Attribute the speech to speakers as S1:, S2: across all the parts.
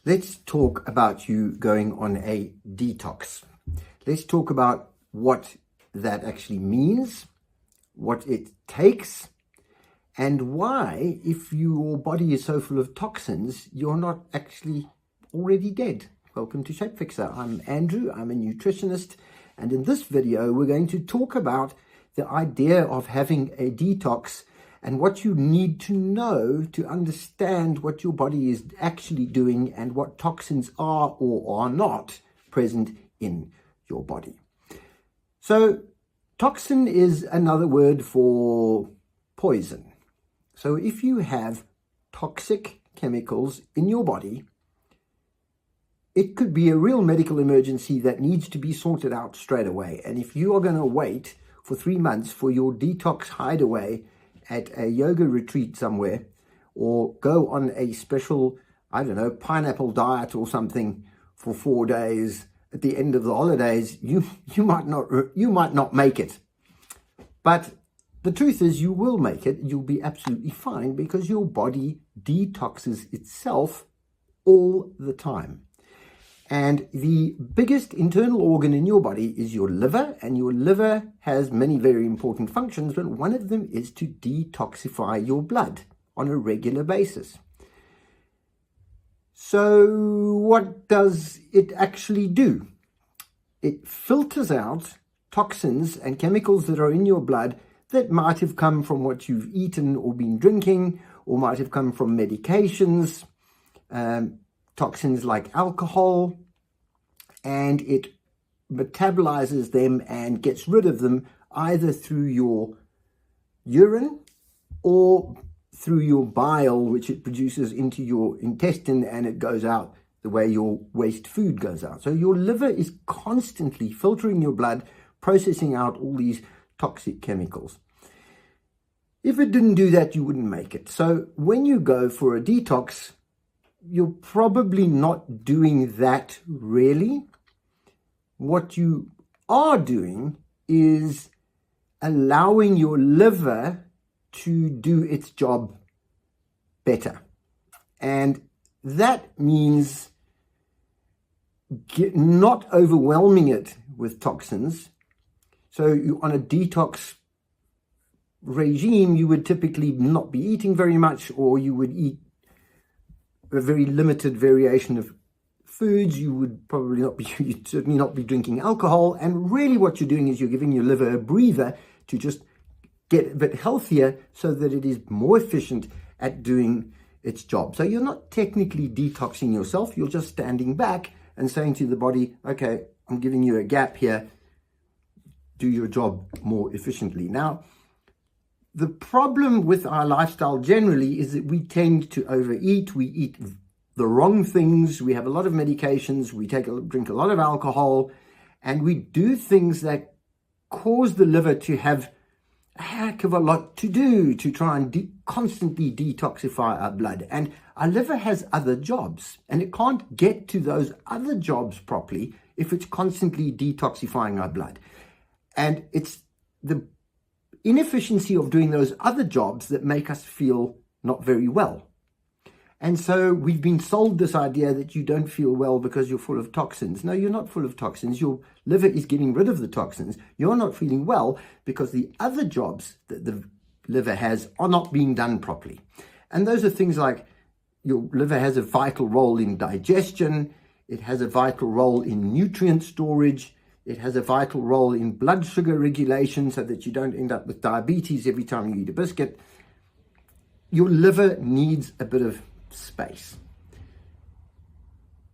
S1: Let's talk about you going on a detox. Let's talk about what that actually means, what it takes, and why, if your body is so full of toxins, you're not actually already dead. Welcome to Shape Fixer. I'm Andrew, I'm a nutritionist, and in this video we're going to talk about the idea of having a detox and what you need to know to understand what your body is actually doing and what toxins are or are not present in your body. So toxin is another word for poison. So if you have toxic chemicals in your body, it could be a real medical emergency that needs to be sorted out straight away. And if you are going to wait for 3 months for your detox hideaway at a yoga retreat somewhere, or go on a special, I don't know, pineapple diet or something for 4 days at the end of the holidays, you might not make it. But the truth is you will make it. You'll be absolutely fine because your body detoxes itself all the time. And the biggest internal organ in your body is your liver, and your liver has many very important functions, but one of them is to detoxify your blood on a regular basis. So what does it actually do? It filters out toxins and chemicals that are in your blood that might have come from what you've eaten or been drinking, or might have come from medications, toxins like alcohol, and it metabolizes them and gets rid of them either through your urine or through your bile, which it produces into your intestine, and it goes out the way your waste food goes out. So your liver is constantly filtering your blood, processing out all these toxic chemicals. If it didn't do that, you wouldn't make it. So when you go for a detox, you're probably not doing that really. What you are doing is allowing your liver to do its job better. And that means not overwhelming it with toxins. So on a detox regime, you would typically not be eating very much, or you would eat a very limited variation of foods. You would probably you'd certainly not be drinking alcohol. And really what you're doing is you're giving your liver a breather to just get a bit healthier so that it is more efficient at doing its job. So you're not technically detoxing yourself. You're just standing back and saying to the body, okay, I'm giving you a gap here. Do your job more efficiently. Now, the problem with our lifestyle generally is that we tend to overeat. We eat the wrong things. We have a lot of medications. We drink a lot of alcohol, and we do things that cause the liver to have a heck of a lot to do to try and constantly detoxify our blood. And our liver has other jobs, and it can't get to those other jobs properly if it's constantly detoxifying our blood. And it's the inefficiency of doing those other jobs that make us feel not very well. And so we've been sold this idea that you don't feel well because you're full of toxins. No, you're not full of toxins. Your liver is getting rid of the toxins. You're not feeling well because the other jobs that the liver has are not being done properly. And those are things like your liver has a vital role in digestion. It has a vital role in nutrient storage. It has a vital role in blood sugar regulation so that you don't end up with diabetes every time you eat a biscuit. Your liver needs a bit of space.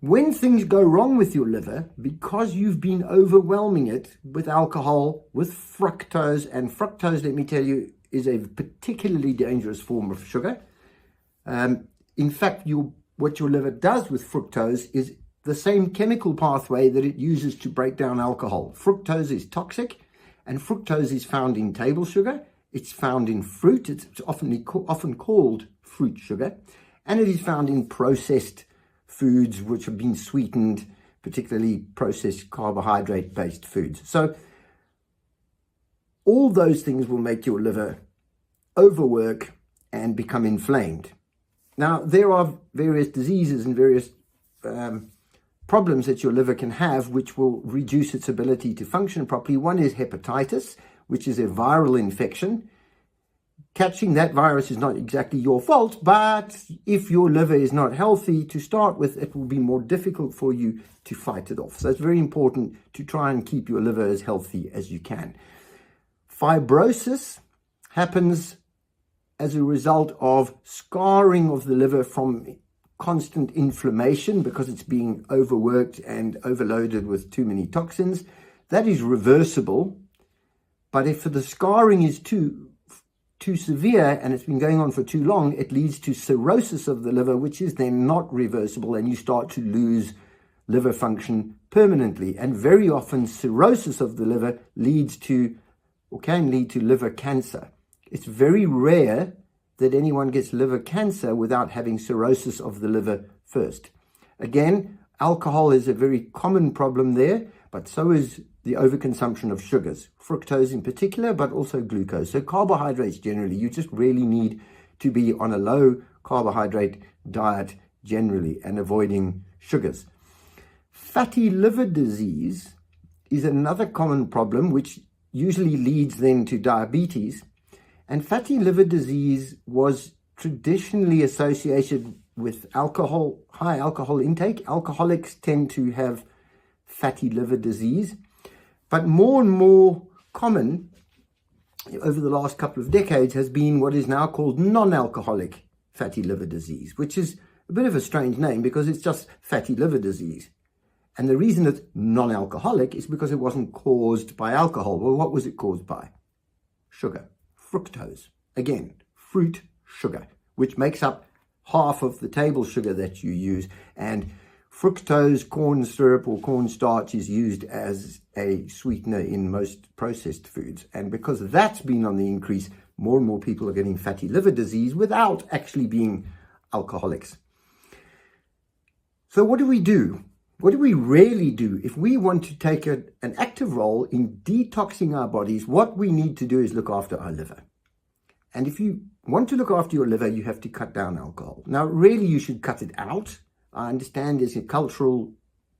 S1: When things go wrong with your liver, because you've been overwhelming it with alcohol, with fructose, and fructose, let me tell you, is a particularly dangerous form of sugar. In fact, what your liver does with fructose is the same chemical pathway that it uses to break down alcohol. Fructose is toxic, and fructose is found in table sugar. It's found in fruit. It's often called fruit sugar, and it is found in processed foods which have been sweetened, particularly processed carbohydrate-based foods. So all those things will make your liver overwork and become inflamed. Now, there are various diseases and various problems that your liver can have, which will reduce its ability to function properly. One is hepatitis, which is a viral infection. Catching that virus is not exactly your fault, but if your liver is not healthy to start with, it will be more difficult for you to fight it off. So it's very important to try and keep your liver as healthy as you can. Fibrosis happens as a result of scarring of the liver from constant inflammation because it's being overworked and overloaded with too many toxins. That is reversible, but if the scarring is too severe and it's been going on for too long, it leads to cirrhosis of the liver, which is then not reversible, and you start to lose liver function permanently. And very often cirrhosis of the liver leads to, or can lead to, liver cancer. It's very rare that anyone gets liver cancer without having cirrhosis of the liver first. Again, alcohol is a very common problem there, but so is the overconsumption of sugars, fructose in particular, but also glucose. So carbohydrates generally, you just really need to be on a low carbohydrate diet generally and avoiding sugars. Fatty liver disease is another common problem, which usually leads then to diabetes. And fatty liver disease was traditionally associated with alcohol, high alcohol intake. Alcoholics tend to have fatty liver disease. But more and more common over the last couple of decades has been what is now called non-alcoholic fatty liver disease, which is a bit of a strange name because it's just fatty liver disease. And the reason it's non-alcoholic is because it wasn't caused by alcohol. Well, what was it caused by? Sugar, fructose. Again, fruit sugar, which makes up half of the table sugar that you use. And fructose, corn syrup or cornstarch is used as a sweetener in most processed foods. And because that's been on the increase, more and more people are getting fatty liver disease without actually being alcoholics. So what do we do? What do we really do? If we want to take an active role in detoxing our bodies, what we need to do is look after our liver. And if you want to look after your liver, you have to cut down alcohol. Now, really, you should cut it out. I understand there's a cultural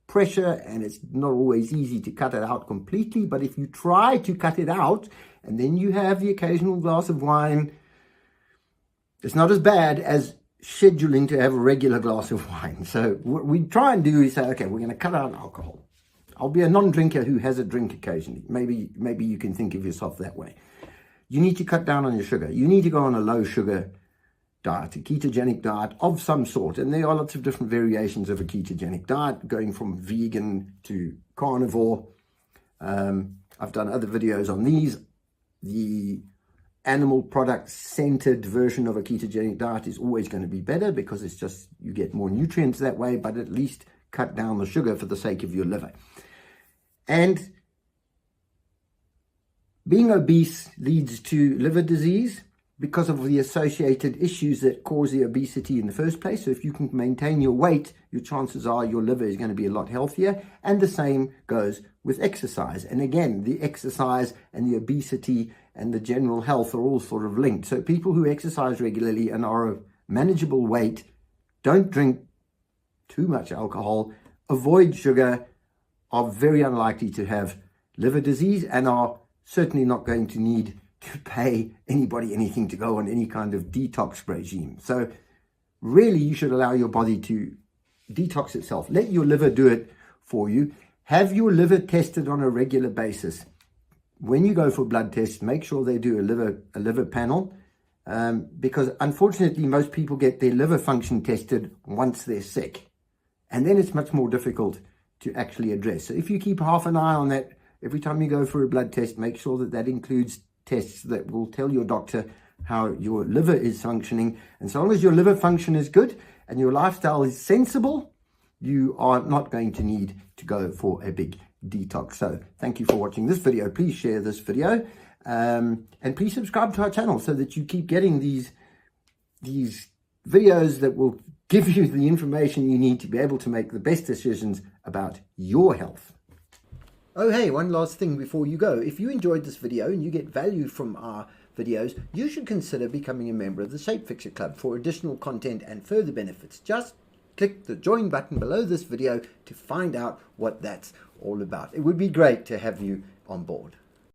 S1: pressure and it's not always easy to cut it out completely, but if you try to cut it out and then you have the occasional glass of wine, it's not as bad as scheduling to have a regular glass of wine. So what we try and do is say, okay, we're going to cut out alcohol. I'll be a non-drinker who has a drink occasionally. Maybe you can think of yourself that way. You need to cut down on your sugar. You need to go on a low sugar diet, a ketogenic diet of some sort. And there are lots of different variations of a ketogenic diet, going from vegan to carnivore. I've done other videos on these. The animal product centered version of a ketogenic diet is always going to be better because it's just, you get more nutrients that way, but at least cut down the sugar for the sake of your liver. And being obese leads to liver disease because of the associated issues that cause the obesity in the first place. So if you can maintain your weight, your chances are your liver is going to be a lot healthier. And the same goes with exercise. And again, the exercise and the obesity and the general health are all sort of linked. So people who exercise regularly and are of manageable weight, don't drink too much alcohol, avoid sugar, are very unlikely to have liver disease and are certainly not going to need to pay anybody anything to go on any kind of detox regime. So really, you should allow your body to detox itself. Let your liver do it for you. Have your liver tested on a regular basis. When you go for blood tests, make sure they do a liver panel, because unfortunately, most people get their liver function tested once they're sick. And then it's much more difficult to actually address. So if you keep half an eye on that, every time you go for a blood test, make sure that that includes tests that will tell your doctor how your liver is functioning. And so long as your liver function is good and your lifestyle is sensible, you are not going to need to go for a big detox. So thank you for watching this video. Please share this video and please subscribe to our channel so that you keep getting these videos that will give you the information you need to be able to make the best decisions about your health. Oh, hey, one last thing before you go. If you enjoyed this video and you get value from our videos, you should consider becoming a member of the Shape Fixer Club for additional content and further benefits. Just click the join button below this video to find out what that's all about. It would be great to have you on board.